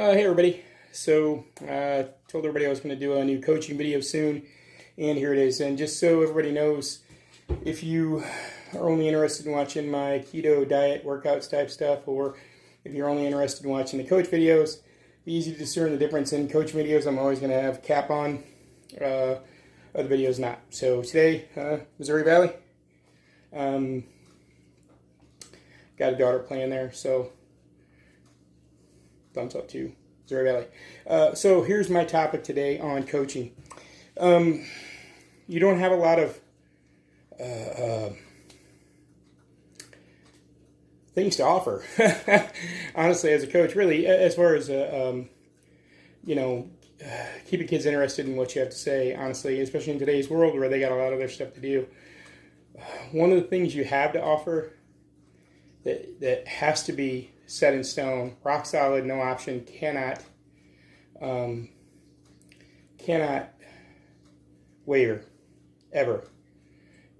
Hey everybody. So told everybody I was going to do a new coaching video soon, and here it is. And just so everybody knows, if you are only interested in watching my keto diet workouts type stuff, or if you're only interested in watching the coach videos, be easy to discern the difference in coach videos. I'm always going to have cap on, other videos not. So today, Missouri Valley. Got a daughter playing there, so thumbs up to Missouri Valley. So here's my topic today on coaching. You don't have a lot of things to offer, honestly, as a coach. Really, as far as keeping kids interested in what you have to say. Honestly, especially in today's world where they got a lot of other stuff to do. One of the things you have to offer that has to be set in stone, rock solid, no option, cannot waver ever,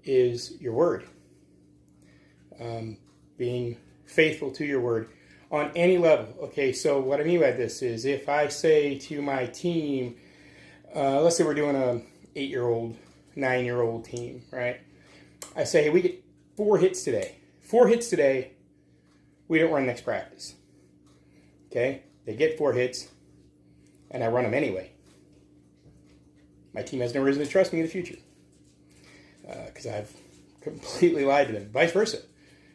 is your word. Being faithful to your word on any level. Okay, so what I mean by this is, if I say to my team, let's say we're doing a 8-year-old, 9-year-old team, right? I say, hey, we get 4 hits today. 4 hits today. We don't run next practice. Okay? They get 4 hits, and I run them anyway. My team has no reason to trust me in the future, because I've completely lied to them. Vice versa.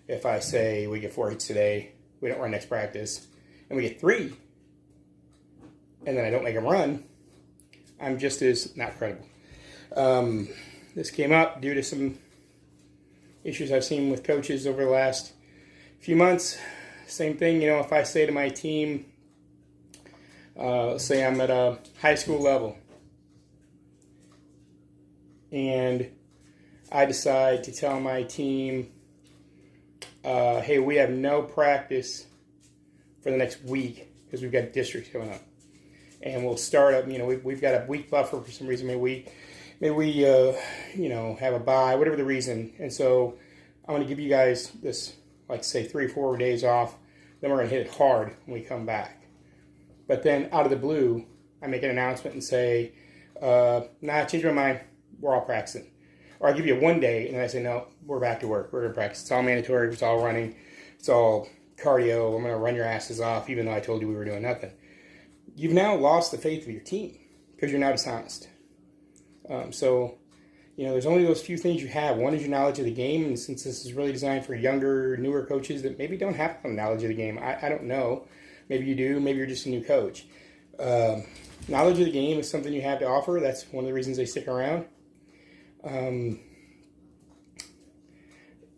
If I say we get 4 hits today, we don't run next practice, and we get 3, and then I don't make them run, I'm just as not credible. This came up due to some issues I've seen with coaches over the last few months. Same thing, if I say to my team, let's say I'm at a high school level, and I decide to tell my team, hey, we have no practice for the next week because we've got districts coming up, and we'll start up. We've got a week buffer for some reason. Maybe we have a bye, whatever the reason. And so I'm going to give you guys this, like, say 3 or 4 days off. Then we're going to hit it hard when we come back. But then out of the blue, I make an announcement and say, I changed my mind. We're all practicing. Or I give you 1 day, and then I say, no, we're back to work. We're going to practice. It's all mandatory. It's all running. It's all cardio. I'm going to run your asses off, even though I told you we were doing nothing. You've now lost the faith of your team because you're now dishonest. There's only those few things you have. One is your knowledge of the game, and since this is really designed for younger, newer coaches that maybe don't have some knowledge of the game, I don't know. Maybe you do. Maybe you're just a new coach. Knowledge of the game is something you have to offer. That's one of the reasons they stick around.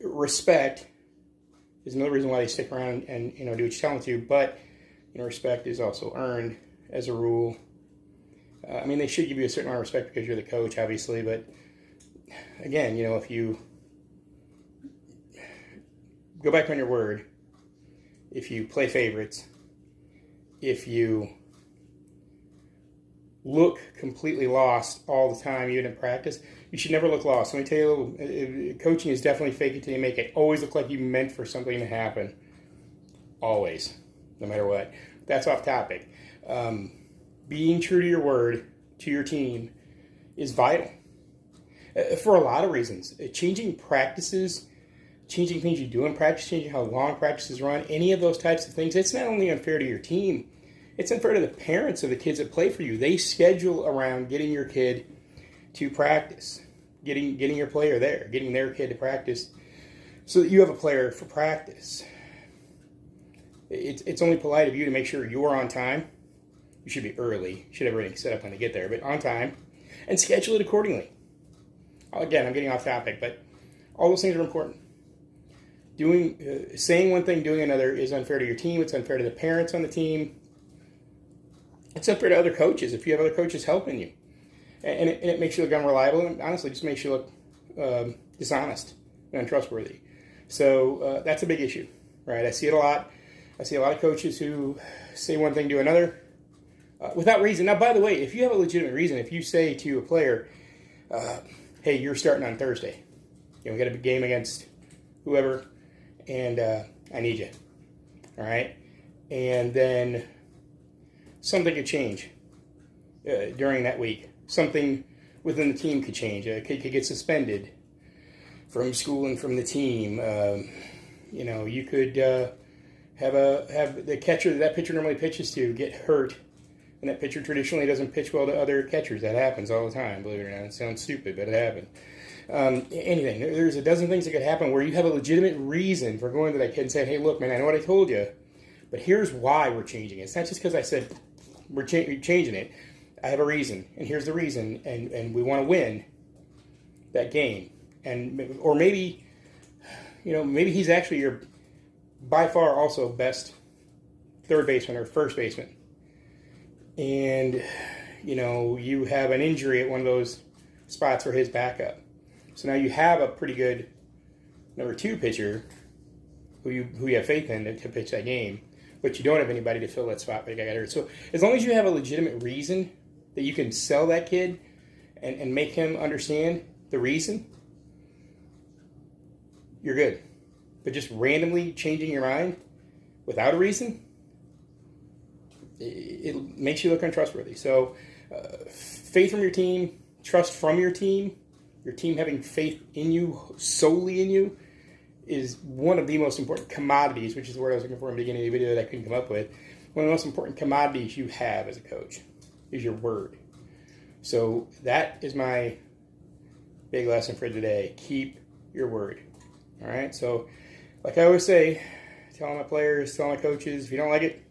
Respect is another reason why they stick around and do what you tell them to. But respect is also earned as a rule. They should give you a certain amount of respect because you're the coach, obviously. But again, if you go back on your word, if you play favorites, if you look completely lost all the time, even in practice, you should never look lost. Let me tell you, coaching is definitely fake it till you make it. Always look like you meant for something to happen. Always, no matter what. That's off topic. Being true to your word, to your team, is vital for a lot of reasons. Changing practices, changing things you do in practice, changing how long practices run, any of those types of things, it's not only unfair to your team, it's unfair to the parents of the kids that play for you. They schedule around getting your kid to practice, getting your player there, getting their kid to practice, so that you have a player for practice. It's only polite of you to make sure you're on time. You should be early. You should have everything set up when they get there, but on time, and schedule it accordingly. Again, I'm getting off topic, but all those things are important. Saying one thing, doing another is unfair to your team. It's unfair to the parents on the team. It's unfair to other coaches if you have other coaches helping you. And it makes you look unreliable, and honestly just makes you look dishonest and untrustworthy. So that's a big issue, right? I see it a lot. I see a lot of coaches who say one thing, do another, without reason. Now, by the way, if you have a legitimate reason, if you say to a player, hey, you're starting on Thursday. We got a big game against whoever, and I need you. All right? And then something could change during that week. Something within the team could change. A kid could get suspended from school and from the team. You could have the catcher that pitcher normally pitches to get hurt, and that pitcher traditionally doesn't pitch well to other catchers. That happens all the time, believe it or not. It sounds stupid, but it happens. Anything. There's a dozen things that could happen where you have a legitimate reason for going to that kid and saying, hey, look, man, I know what I told you, but here's why we're changing it. It's not just because I said we're changing it. I have a reason, and here's the reason, and we want to win that game. Or maybe, maybe he's actually your, by far also best third baseman or first baseman. And, you have an injury at one of those spots for his backup. So now you have a pretty good number two pitcher who you have faith in to pitch that game, but you don't have anybody to fill that spot. But you got hurt. So as long as you have a legitimate reason that you can sell that kid and make him understand the reason, you're good. But just randomly changing your mind without a reason, it makes you look untrustworthy. So faith from your team, trust from your team having faith in you, solely in you, is one of the most important commodities, which is the word I was looking for in the beginning of the video that I couldn't come up with. One of the most important commodities you have as a coach is your word. So that is my big lesson for today. Keep your word. All right? So like I always say, tell my players, tell my coaches, if you don't like it,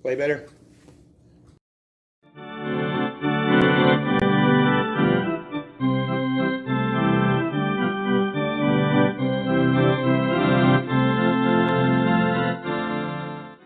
play better.